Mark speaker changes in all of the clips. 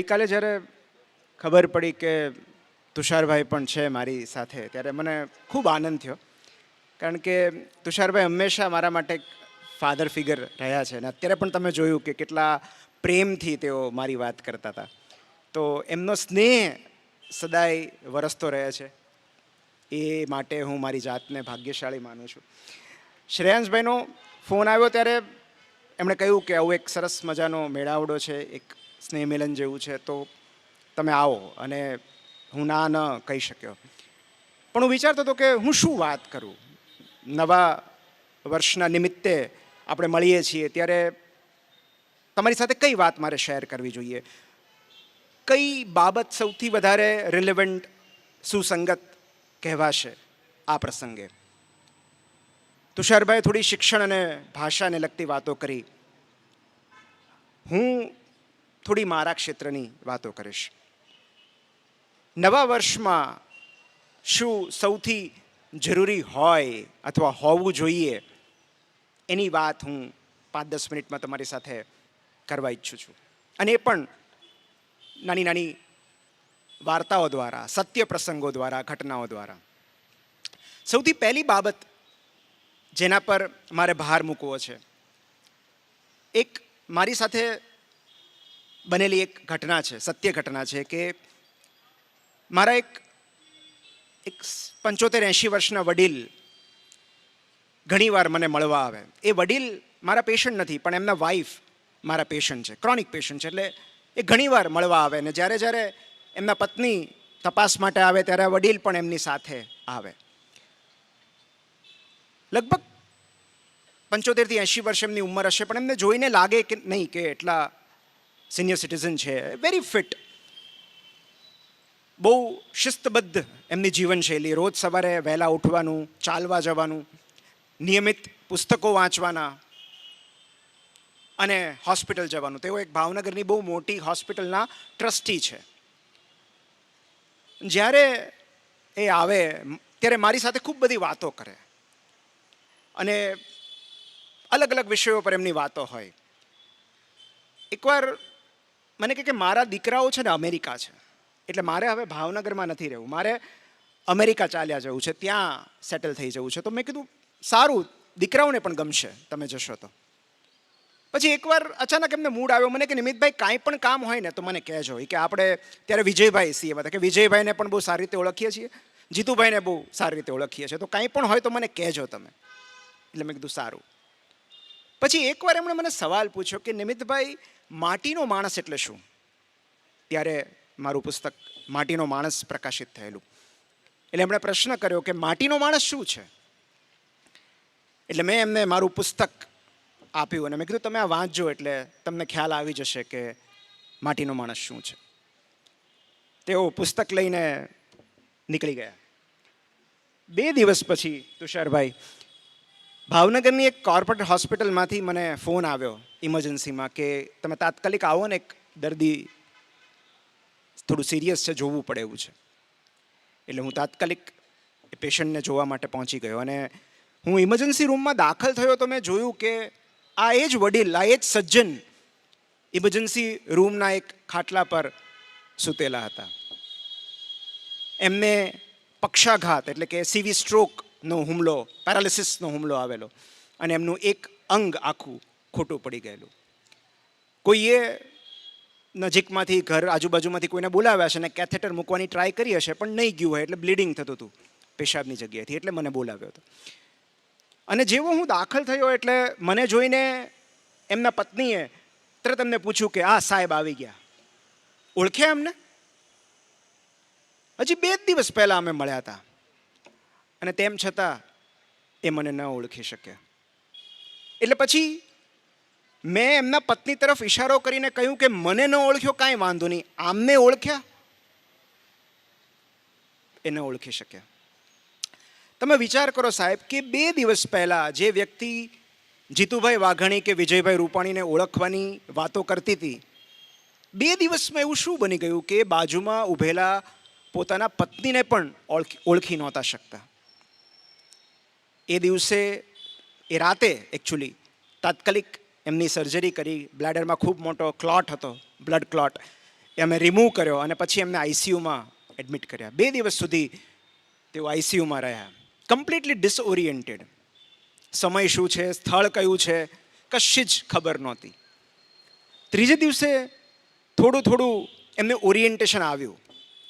Speaker 1: ગઈકાલે જ્યારે ખબર પડી કે તુષારભાઈ પણ છે મારી સાથે, ત્યારે મને ખૂબ આનંદ થયો. કારણ કે તુષારભાઈ હંમેશા મારા માટે ફાધર ફિગર રહ્યા છે અને અત્યારે પણ તમે જોયું કે કેટલા પ્રેમથી તેઓ મારી વાત કરતા હતા. તો એમનો સ્નેહ સદાય વરસતો રહે છે, એ માટે હું મારી જાતને ભાગ્યશાળી માનું છું. શ્રેયાંશભાઈનો ફોન આવ્યો ત્યારે એમણે કહ્યું કે આવું એક સરસ મજાનો મેળાવડો છે, એક સ્નેહ મિલન જેવું છે, તો તમે આવો. અને હું ના ન કહી શક્યો. પણ હું વિચારતો હતો કે હું શું વાત કરું. નવા વર્ષના નિમિત્તે આપણે મળીએ છીએ ત્યારે તમારી સાથે કઈ વાત મારે શેર કરવી જોઈએ, કઈ બાબત સૌથી વધારે રિલેવન્ટ, સુસંગત કહેવાશે આ પ્રસંગે. તુષારભાઈ થોડી શિક્ષણ અને ભાષાને લગતી વાતો કરી, હું થોડી મારા ક્ષેત્રની વાતો કરીશ. નવા વર્ષમાં શું સૌથી જરૂરી હોય અથવા હોવું જોઈએ એની વાત હું 5-10 મિનિટમાં તમારી સાથે કરવા ઈચ્છું છું. અને એ પણ નાની નાની વાર્તાઓ દ્વારા, સત્ય પ્રસંગો દ્વારા, ઘટનાઓ દ્વારા. સૌથી પહેલી બાબત જેના પર મારે ભાર મૂકવો છે, એક મારી સાથે બનેલી એક ઘટના છે, સત્ય ઘટના છે કે મારા એક 75-80 વર્ષના વડીલ ઘણીવાર મને મળવા આવે. એ વડીલ મારા પેશન્ટ નથી, પણ એમના વાઈફ મારા પેશન્ટ છે, ક્રોનિક પેશન્ટ છે. એટલે એ ઘણીવાર મળવા આવે ને જ્યારે જ્યારે એમના પત્ની તપાસ માટે આવે ત્યારે વડીલ પણ એમની સાથે આવે. લગભગ 75-80 વર્ષ એમની ઉંમર હશે, પણ એમને જોઈને લાગે કે નહીં કે એટલા સિનિયર સિટીઝન છે. વેરી ફિટ, બહુ શિસ્તબદ્ધ એમની જીવનશૈલી. રોજ સવારે વહેલા ઉઠવાનું, ચાલવા જવાનું, નિયમિત પુસ્તકો વાંચવાના અને હોસ્પિટલ જવાનું. તેઓ એક ભાવનગરની બહુ મોટી હોસ્પિટલના ટ્રસ્ટી છે. જ્યારે એ આવે ત્યારે મારી સાથે ખૂબ બધી વાતો કરે અને અલગ અલગ વિષયો પર એમની વાતો હોય. એકવાર મને કહે કે મારા દીકરાઓ છે ને અમેરિકા છે, એટલે મારે હવે ભાવનગરમાં નથી રહેવું, મારે અમેરિકા ચાલ્યા જવું છે, ત્યાં સેટલ થઈ જવું છે. તો મેં કીધું સારું, દીકરાઓને પણ ગમશે તમે જશો તો. પછી એકવાર અચાનક એમને મૂડ આવ્યો, મને કે નિમિતભાઈ કાંઈ પણ કામ હોય ને તો મને કહેજો. કે આપણે ત્યારે વિજયભાઈ સીએમ હતા, કે વિજયભાઈને પણ બહુ સારી રીતે ઓળખીએ છીએ, જીતુભાઈને બહુ સારી રીતે ઓળખીએ છીએ, તો કાંઈ પણ હોય તો મને કહેજો તમે. એટલે મેં કીધું સારું. પછી એકવાર એમણે મને સવાલ પૂછ્યો કે નિમિતભાઈ, માટીનો માણસ એટલે શું? ત્યારે મારું પુસ્તક માટીનો માણસ પ્રકાશિત થયેલું. એટલે એમણે પ્રશ્ન કર્યો કે માટીનો માણસ શું છે? એટલે મેં એમને મારું પુસ્તક આપ્યું અને મેં કીધું તમે આ વાંચજો એટલે તમને ખ્યાલ આવી જશે કે માટીનો માણસ શું છે. તેઓ પુસ્તક લઈને નીકળી ગયા. 2 દિવસ પછી તુષારભાઈ, ભાવનગરની એક કોર્પોરેટ હોસ્પિટલમાંથી મને ફોન આવ્યો ઇમરજન્સીમાં કે તમે તાત્કાલિક આવો ને, એક દર્દી થોડું સિરિયસ છે, જોવું પડે એવું છે. એટલે હું તાત્કાલિક એ પેશન્ટને જોવા માટે પહોંચી ગયો અને હું ઇમરજન્સી રૂમમાં દાખલ થયો તો મેં જોયું કે આ એ જ વડીલ, આ એ જ સજ્જન ઇમરજન્સી રૂમના એક ખાટલા પર સૂતેલા હતા. એમને પક્ષાઘાત એટલે કે સીવી સ્ટ્રોકનો હુમલો, પેરાલિસિસનો હુમલો આવેલો અને એમનું એક અંગ આખું ખોટું પડી ગયેલું. કોઈએ નજીકમાંથી, ઘર આજુબાજુમાંથી કોઈને બોલાવ્યા છે અને કેથેટર મૂકવાની ટ્રાય કરી હશે, પણ નહીં ગયું હોય, એટલે બ્લીડિંગ થતું હતું પેશાબની જગ્યાએથી, એટલે મને બોલાવ્યો હતો. અને જેવો હું દાખલ થયો એટલે મને જોઈને એમના પત્નીએ તરત એમને પૂછ્યું કે આ સાહેબ આવી ગયા. ઓળખ્યા એમને? હજી 2 દિવસ પહેલા અમે મળ્યા હતા અને તેમ છતાં એ મને ન ઓળખી શક્યા. એટલે પછી મેં એમના પત્ની તરફ ઈશારો કરીને કહ્યું કે મને ન ઓળખ્યો કાંઈ વાંધો નહીં, આમને ઓળખ્યા? એ ન ઓળખી શક્યા. તમે વિચાર કરો સાહેબ કે 2 દિવસ પહેલા જે વ્યક્તિ જીતુભાઈ વાઘાણી કે વિજયભાઈ રૂપાણીને ઓળખવાની વાતો કરતી હતી, 2 દિવસમાં એવું શું બની ગયું કે બાજુમાં ઊભેલા પોતાના પત્નીને પણ ઓળખી નહોતા શકતા. એ દિવસે, એ રાતે એકચ્યુઅલી તાત્કાલિક એમની સર્જરી કરી. બ્લેડરમાં ખૂબ મોટો ક્લોટ હતો, બ્લડ ક્લોટ. એ અમે રિમૂવ કર્યો અને પછી એમને આઈસીયુમાં એડમિટ કર્યા. 2 દિવસ સુધી તેઓ આઈસીયુમાં રહ્યા, કમ્પ્લીટલી ડિસઓરિએન્ટેડ. સમય શું છે, સ્થળ કયું છે, કશી જ ખબર નહોતી. ત્રીજે દિવસે થોડું થોડું એમને ઓરિએન્ટેશન આવ્યું.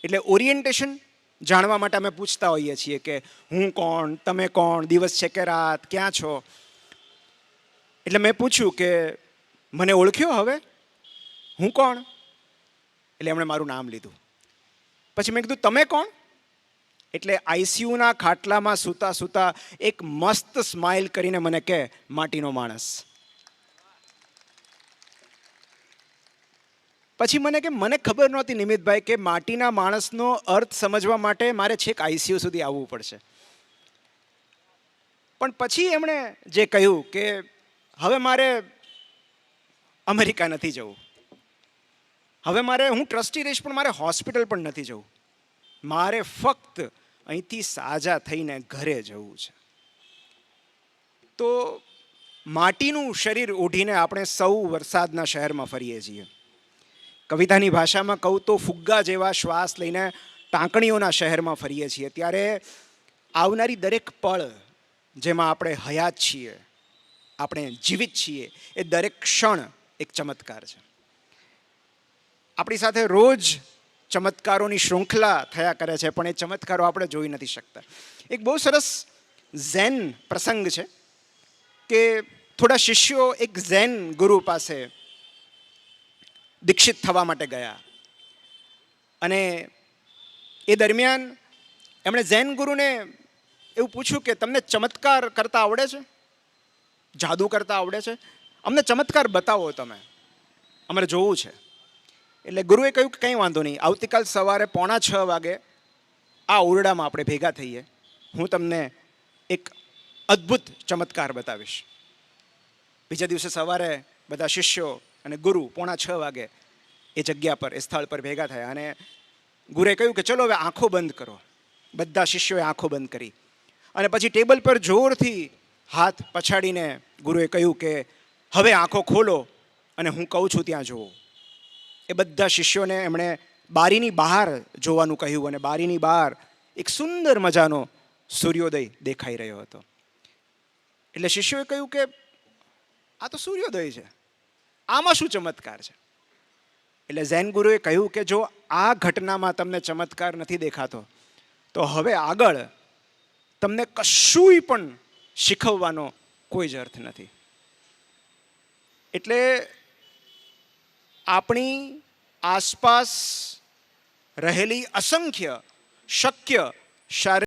Speaker 1: એટલે ઓરિએન્ટેશન જાણવા માટે અમે પૂછતા હોઈએ છીએ કે હું કોણ, તમે કોણ, દિવસ છે કે રાત, ક્યાં છો. એટલે મેં પૂછ્યું કે મને ઓળખ્યો હવે, હું કોણ? એટલે એમણે મારું નામ લીધું. પછી મેં કીધું તમે કોણ? એટલે આઈસીયુના ખાટલામાં સૂતા સૂતા એક મસ્ત સ્માઇલ કરીને મને કહે, માટીનો માણસ. પછી મને કે મને ખબર નહોતી નિમિતભાઈ કે માટીના માણસનો અર્થ સમજવા માટે મારે છેક આઈસીયુ સુધી આવવું પડશે. પણ પછી એમણે જે કહ્યું કે હવે મારે અમેરિકા નથી જવું, હવે મારે હું ટ્રસ્ટી રહીશ પણ મારે હોસ્પિટલ પણ નથી જવું, મારે ફક્ત અહીંથી સાજા થઈને ઘરે જવું છે. તો માટીનું શરીર ઓઢીને આપણે સૌ વરસાદના શહેરમાં ફરીએ છીએ. કવિતાની ભાષામાં કહું તો ફુગ્ગા જેવા શ્વાસ લઈને ટાંકણીઓના શહેરમાં ફરીએ છીએ. ત્યારે આવનારી દરેક પળ જેમાં આપણે હયાત છીએ, આપણે જીવિત છીએ, એ દરેક ક્ષણ એક ચમત્કાર છે. આપણી સાથે રોજ ચમત્કારોની શૃંખલા થયા કરે છે, પણ એ ચમત્કારો આપણે જોઈ નથી શકતા. એક બહુ સરસ ઝેન પ્રસંગ છે કે થોડા શિષ્યો એક ઝેન ગુરુ પાસે દીક્ષિત થવા માટે ગયા અને એ દરમિયાન એમણે ઝેન ગુરુને એવું પૂછ્યું કે તમને ચમત્કાર કરતા આવડે છે, જાદુ કરતા આવડે છે, અમને ચમત્કાર બતાવો, તમે અમારે જોવું છે. એટલે ગુરુએ કહ્યું કે કંઈ વાંધો નહીં, આવતીકાલ સવારે 5:45 વાગે આ ઓરડામાં આપણે ભેગા થઈએ, હું તમને એક અદ્ભુત ચમત્કાર બતાવીશ. બીજા દિવસે સવારે બધા શિષ્યો અને ગુરુ 5:45 વાગે એ જગ્યા પર, એ સ્થળ પર ભેગા થયા અને ગુરુએ કહ્યું કે ચલો હવે આંખો બંધ કરો. બધા શિષ્યોએ આંખો બંધ કરી અને પછી ટેબલ પર જોરથી હાથ પછાડીને ગુરુએ કહ્યું કે હવે આંખો ખોલો અને હું કહું છું ત્યાં જુઓ. એ બધા શિષ્યોને એમણે બારીની બહાર જોવાનું કહ્યું અને બારીની બહાર એક સુંદર મજાનો સૂર્યોદય દેખાઈ રહ્યો હતો. એટલે શિષ્યોએ કહ્યું કે આ તો સૂર્યોદય છે, આમાં શું ચમત્કાર છે? એટલે ઝેન ગુરુએ કહ્યું કે જો આ ઘટનામાં તમને ચમત્કાર નથી દેખાતો તો હવે આગળ તમને કશુંય પણ શીખવવાનો કોઈ જ અર્થ નથી. એટલે આપણી આસપાસ રહેલી અસંખ્ય શક્ય શારીરિક